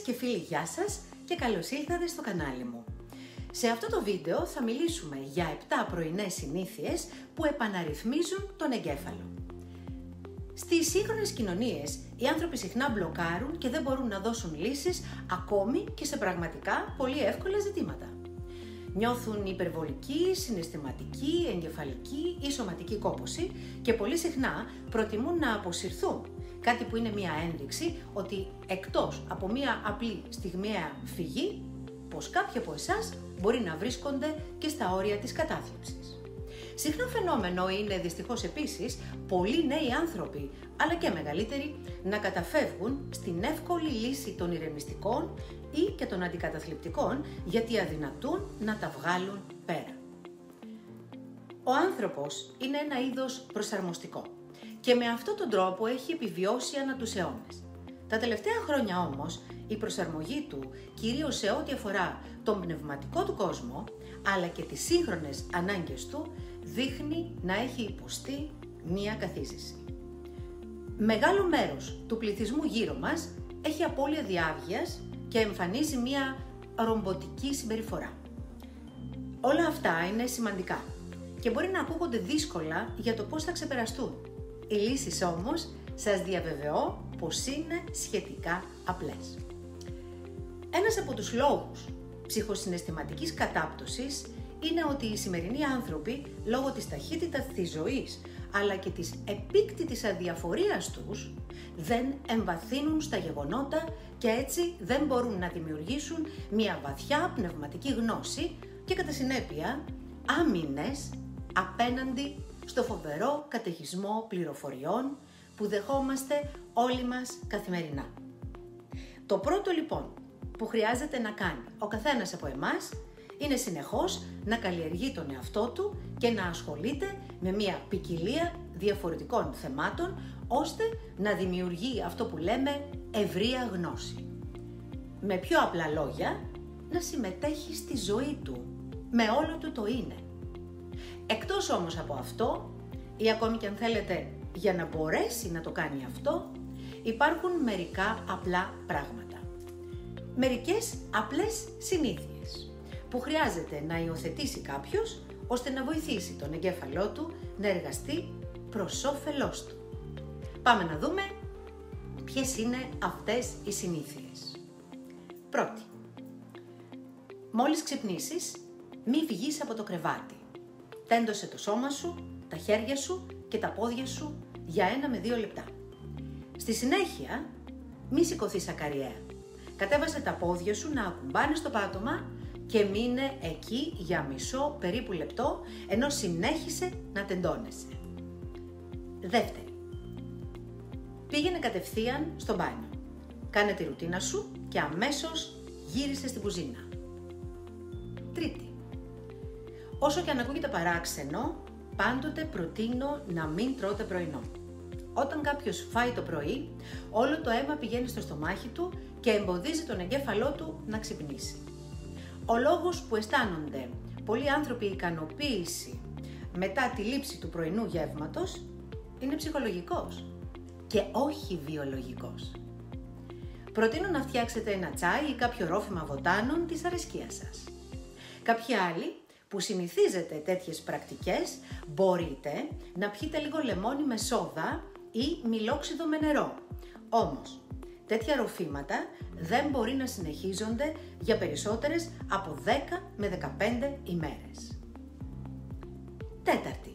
και φίλοι, γεια σας και καλώς ήλθατε στο κανάλι μου. Σε αυτό το βίντεο θα μιλήσουμε για 7 πρωινές συνήθειες που επαναρρυθμίζουν τον εγκέφαλο. Στις σύγχρονες κοινωνίες, οι άνθρωποι συχνά μπλοκάρουν και δεν μπορούν να δώσουν λύσεις ακόμη και σε πραγματικά πολύ εύκολα ζητήματα. Νιώθουν υπερβολική, συναισθηματική, εγκεφαλική ή σωματική κόπωση και πολύ συχνά προτιμούν να αποσυρθούν. Κάτι που είναι μια ένδειξη ότι εκτός από μια απλή στιγμιαία φυγή, πως κάποιοι από εσάς μπορεί να βρίσκονται και στα όρια της κατάθλιψης. Συχνό φαινόμενο είναι δυστυχώς επίσης πολλοί νέοι άνθρωποι, αλλά και μεγαλύτεροι, να καταφεύγουν στην εύκολη λύση των ηρεμιστικών ή και των αντικαταθλιπτικών, γιατί αδυνατούν να τα βγάλουν πέρα. Ο άνθρωπος είναι ένα είδος προσαρμοστικό και με αυτόν τον τρόπο έχει επιβιώσει ανά τους αιώνες. Τα τελευταία χρόνια όμως η προσαρμογή του, κυρίως σε ό,τι αφορά τον πνευματικό του κόσμο, αλλά και τις σύγχρονες ανάγκες του, δείχνει να έχει υποστεί μία καθίζηση. Μεγάλο μέρος του πληθυσμού γύρω μας έχει απώλεια διάβγειας και εμφανίζει μία ρομποτική συμπεριφορά. Όλα αυτά είναι σημαντικά και μπορεί να ακούγονται δύσκολα για το πώς θα ξεπεραστούν. Οι λύσεις όμως σας διαβεβαιώ πως είναι σχετικά απλές. Ένας από τους λόγους ψυχοσυναισθηματικής κατάπτωσης είναι ότι οι σημερινοί άνθρωποι, λόγω της ταχύτητας της ζωής αλλά και της επίκτητης αδιαφορίας τους, δεν εμβαθύνουν στα γεγονότα και έτσι δεν μπορούν να δημιουργήσουν μια βαθιά πνευματική γνώση και κατά συνέπεια άμυνες απέναντι στο φοβερό καταιγισμό πληροφοριών που δεχόμαστε όλοι μας καθημερινά. Το πρώτο λοιπόν που χρειάζεται να κάνει ο καθένας από εμάς είναι συνεχώς να καλλιεργεί τον εαυτό του και να ασχολείται με μια ποικιλία διαφορετικών θεμάτων, ώστε να δημιουργεί αυτό που λέμε ευρεία γνώση. Με πιο απλά λόγια, να συμμετέχει στη ζωή του, με όλο του το είναι. Εκτός όμως από αυτό, ή ακόμη και αν θέλετε για να μπορέσει να το κάνει αυτό, υπάρχουν μερικά απλά πράγματα. Μερικές απλές συνήθειες που χρειάζεται να υιοθετήσει κάποιος ώστε να βοηθήσει τον εγκέφαλό του να εργαστεί προς όφελός του. Πάμε να δούμε ποιες είναι αυτές οι συνήθειες. Πρώτη, μόλις ξυπνήσεις, μη βγεις από το κρεβάτι. Τέντωσε το σώμα σου, τα χέρια σου και τα πόδια σου για 1 με 2 λεπτά. Στη συνέχεια, μη σηκωθείς ακαριέα. Κατέβασε τα πόδια σου να ακουμπάνε στο πάτωμα και μείνε εκεί για μισό περίπου λεπτό, ενώ συνέχισε να τεντώνεσαι. Δεύτερη, πήγαινε κατευθείαν στο μπάνιο. Κάνε τη ρουτίνα σου και αμέσως γύρισε στην κουζίνα. Τρίτη, όσο και αν ακούγεται παράξενο, πάντοτε προτείνω να μην τρώτε πρωινό. Όταν κάποιος φάει το πρωί, όλο το αίμα πηγαίνει στο στομάχι του και εμποδίζει τον εγκέφαλό του να ξυπνήσει. Ο λόγος που αισθάνονται πολλοί άνθρωποι ικανοποίηση μετά τη λήψη του πρωινού γεύματος είναι ψυχολογικός και όχι βιολογικός. Προτείνω να φτιάξετε ένα τσάι ή κάποιο ρόφημα βοτάνων της αρεσκίας σας. Κάποιοι άλλοι που συνηθίζετε τέτοιες πρακτικές, μπορείτε να πιείτε λίγο λεμόνι με σόδα ή μιλόξιδο με νερό. Όμως, τέτοια ροφήματα δεν μπορεί να συνεχίζονται για περισσότερες από 10 με 15 ημέρες. Τέταρτη,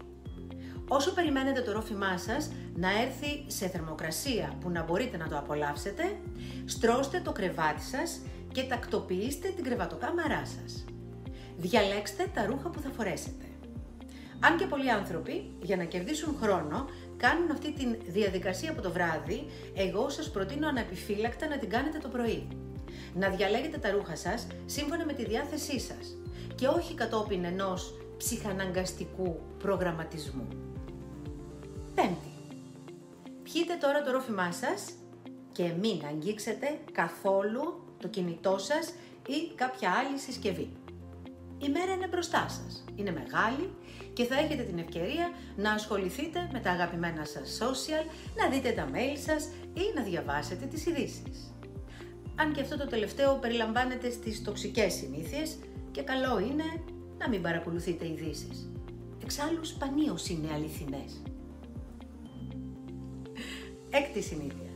όσο περιμένετε το ρόφημά σας να έρθει σε θερμοκρασία που να μπορείτε να το απολαύσετε, στρώστε το κρεβάτι σας και τακτοποιήστε την κρεβατοκάμαρά σας. Διαλέξτε τα ρούχα που θα φορέσετε. Αν και πολλοί άνθρωποι, για να κερδίσουν χρόνο, κάνουν αυτή τη διαδικασία από το βράδυ, εγώ σας προτείνω ανεπιφύλακτα να την κάνετε το πρωί. Να διαλέγετε τα ρούχα σας σύμφωνα με τη διάθεσή σας και όχι κατόπιν ενός ψυχαναγκαστικού προγραμματισμού. Πέμπτη, πιείτε τώρα το ρόφημά σας και μην αγγίξετε καθόλου το κινητό σας ή κάποια άλλη συσκευή. Η μέρα είναι μπροστά σας, είναι μεγάλη και θα έχετε την ευκαιρία να ασχοληθείτε με τα αγαπημένα σας social, να δείτε τα mail σας ή να διαβάσετε τις ειδήσεις. αν και αυτό το τελευταίο περιλαμβάνεται στις τοξικές συνήθειες και καλό είναι να μην παρακολουθείτε ειδήσεις. Εξάλλου σπανίως είναι αληθινές. Έκτη συνήθεια.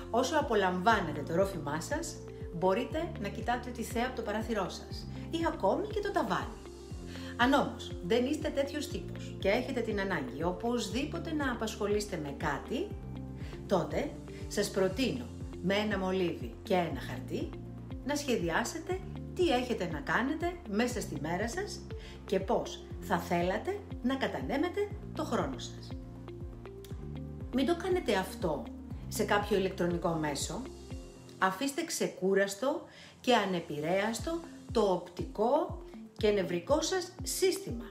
Όσο απολαμβάνετε το ρόφημά σας, μπορείτε να κοιτάτε τη θέα από το παράθυρό σας ή ακόμη και το ταβάνι. Αν όμως δεν είστε τέτοιος τύπος και έχετε την ανάγκη οπωσδήποτε να απασχολείστε με κάτι, τότε σας προτείνω με ένα μολύβι και ένα χαρτί να σχεδιάσετε τι έχετε να κάνετε μέσα στη μέρα σας και πώς θα θέλατε να κατανέμετε το χρόνο σας. Μην το κάνετε αυτό σε κάποιο ηλεκτρονικό μέσο. Αφήστε ξεκούραστο και ανεπηρέαστο το οπτικό και νευρικό σας σύστημα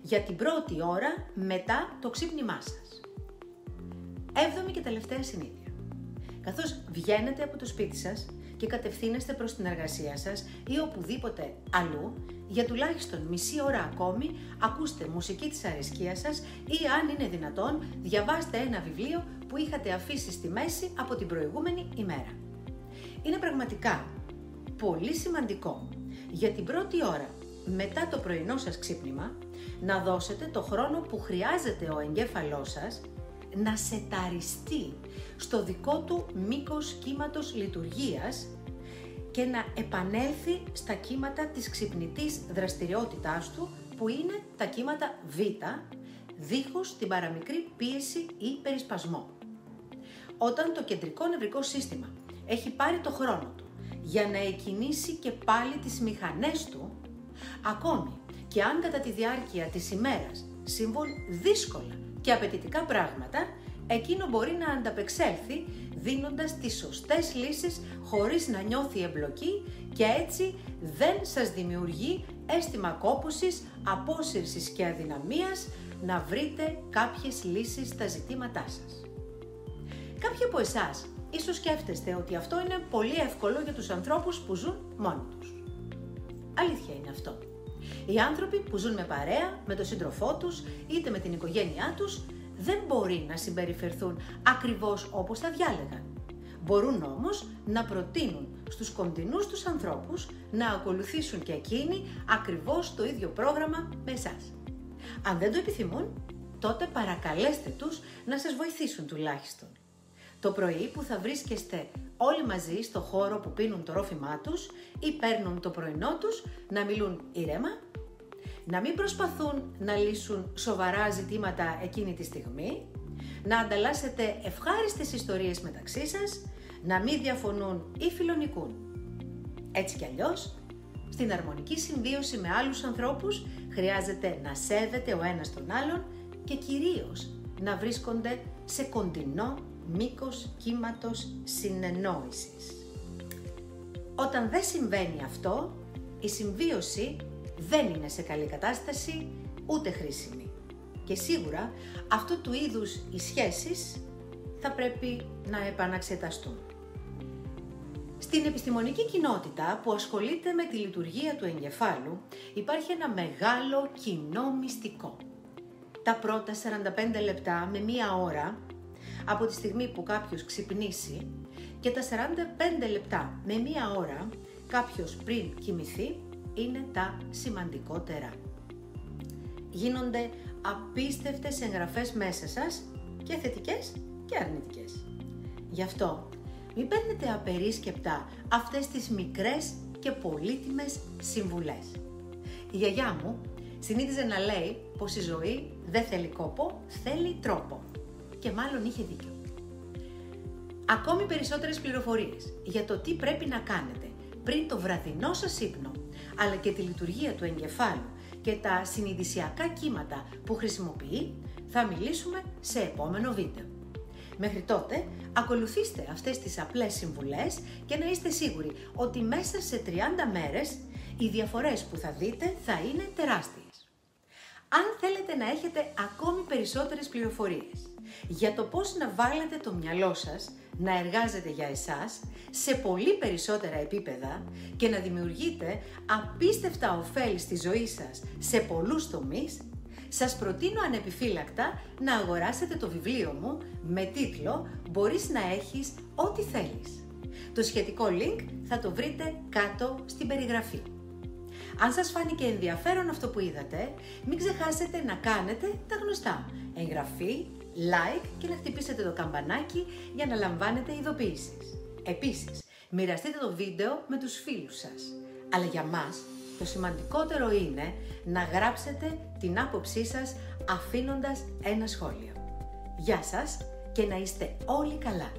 για την πρώτη ώρα μετά το ξύπνημά σας. Έβδομη και τελευταία συνήθεια. Καθώς βγαίνετε από το σπίτι σας και κατευθύνεστε προς την εργασία σας ή οπουδήποτε αλλού, για τουλάχιστον μισή ώρα ακόμη ακούστε μουσική της αρεσκίας σας ή αν είναι δυνατόν διαβάστε ένα βιβλίο που είχατε αφήσει στη μέση από την προηγούμενη ημέρα. Είναι πραγματικά πολύ σημαντικό για την πρώτη ώρα μετά το πρωινό σας ξύπνημα να δώσετε το χρόνο που χρειάζεται ο εγκέφαλός σας να σεταριστεί στο δικό του μήκος κύματος λειτουργίας και να επανέλθει στα κύματα της ξυπνητής δραστηριότητάς του που είναι τα κύματα Β, δίχως την παραμικρή πίεση ή περισπασμό. Όταν το κεντρικό νευρικό σύστημα έχει πάρει το χρόνο του για να εκκινήσει και πάλι τις μηχανές του, ακόμη και αν κατά τη διάρκεια της ημέρας συμβούν δύσκολα και απαιτητικά πράγματα, εκείνο μπορεί να ανταπεξέλθει δίνοντας τις σωστές λύσεις χωρίς να νιώθει εμπλοκή και έτσι δεν σας δημιουργεί αίσθημα κόπωσης, απόσυρσης και αδυναμίας να βρείτε κάποιες λύσεις στα ζητήματά σας. Κάποιοι από εσάς ίσως σκέφτεστε ότι αυτό είναι πολύ εύκολο για τους ανθρώπους που ζουν μόνοι τους. Αλήθεια είναι αυτό. Οι άνθρωποι που ζουν με παρέα, με τον σύντροφό τους, είτε με την οικογένειά τους, δεν μπορεί να συμπεριφερθούν ακριβώς όπως θα διάλεγαν. Μπορούν όμως να προτείνουν στους κοντινούς τους ανθρώπους να ακολουθήσουν και εκείνοι ακριβώς το ίδιο πρόγραμμα με εσάς. Αν δεν το επιθυμούν, τότε παρακαλέστε τους να σας βοηθήσουν τουλάχιστον. Το πρωί που θα βρίσκεστε όλοι μαζί στο χώρο που πίνουν το ρόφημά τους ή παίρνουν το πρωινό τους, να μιλούν ήρεμα, να μην προσπαθούν να λύσουν σοβαρά ζητήματα εκείνη τη στιγμή, να ανταλλάσσετε ευχάριστες ιστορίες μεταξύ σας, να μην διαφωνούν ή φιλονικούν. Έτσι κι αλλιώς, στην αρμονική συμβίωση με άλλους ανθρώπους χρειάζεται να σέβεται ο ένας τον άλλον και κυρίως να βρίσκονται σε κοντινό μήκος κύματος συνεννόησης. Όταν δεν συμβαίνει αυτό, η συμβίωση δεν είναι σε καλή κατάσταση ούτε χρήσιμη. Και σίγουρα αυτού του είδους οι σχέσεις θα πρέπει να επαναξεταστούν. Στην επιστημονική κοινότητα που ασχολείται με τη λειτουργία του εγκεφάλου υπάρχει ένα μεγάλο κοινό μυστικό. Τα πρώτα 45 λεπτά με μία ώρα από τη στιγμή που κάποιος ξυπνήσει και τα 45 λεπτά με μία ώρα κάποιος πριν κοιμηθεί είναι τα σημαντικότερα. Γίνονται απίστευτες εγγραφές μέσα σας και θετικές και αρνητικές. Γι' αυτό μην παίρνετε απερίσκεπτα αυτές τις μικρές και πολύτιμες συμβουλές. Η γιαγιά μου συνήθιζε να λέει πως η ζωή δεν θέλει κόπο, θέλει τρόπο. Και μάλλον είχε δίκιο. Ακόμη περισσότερες πληροφορίες για το τι πρέπει να κάνετε πριν το βραδινό σας ύπνο, αλλά και τη λειτουργία του εγκεφάλου και τα συνειδησιακά κύματα που χρησιμοποιεί, θα μιλήσουμε σε επόμενο βίντεο. Μέχρι τότε, ακολουθήστε αυτές τις απλές συμβουλές και να είστε σίγουροι ότι μέσα σε 30 μέρες οι διαφορές που θα δείτε θα είναι τεράστιες. Αν θέλετε να έχετε ακόμη περισσότερες πληροφορίες για το πώς να βάλετε το μυαλό σας να εργάζεται για εσάς σε πολύ περισσότερα επίπεδα και να δημιουργείτε απίστευτα ωφέλη στη ζωή σας σε πολλούς τομείς, σας προτείνω ανεπιφύλακτα να αγοράσετε το βιβλίο μου με τίτλο «Μπορείς να έχεις ό,τι θέλεις». Το σχετικό link θα το βρείτε κάτω στην περιγραφή. Αν σας φάνηκε ενδιαφέρον αυτό που είδατε, μην ξεχάσετε να κάνετε τα γνωστά. Εγγραφή, like και να χτυπήσετε το καμπανάκι για να λαμβάνετε ειδοποιήσεις. Επίσης, μοιραστείτε το βίντεο με τους φίλους σας. Αλλά για μας, το σημαντικότερο είναι να γράψετε την άποψή σας αφήνοντας ένα σχόλιο. Γεια σας και να είστε όλοι καλά!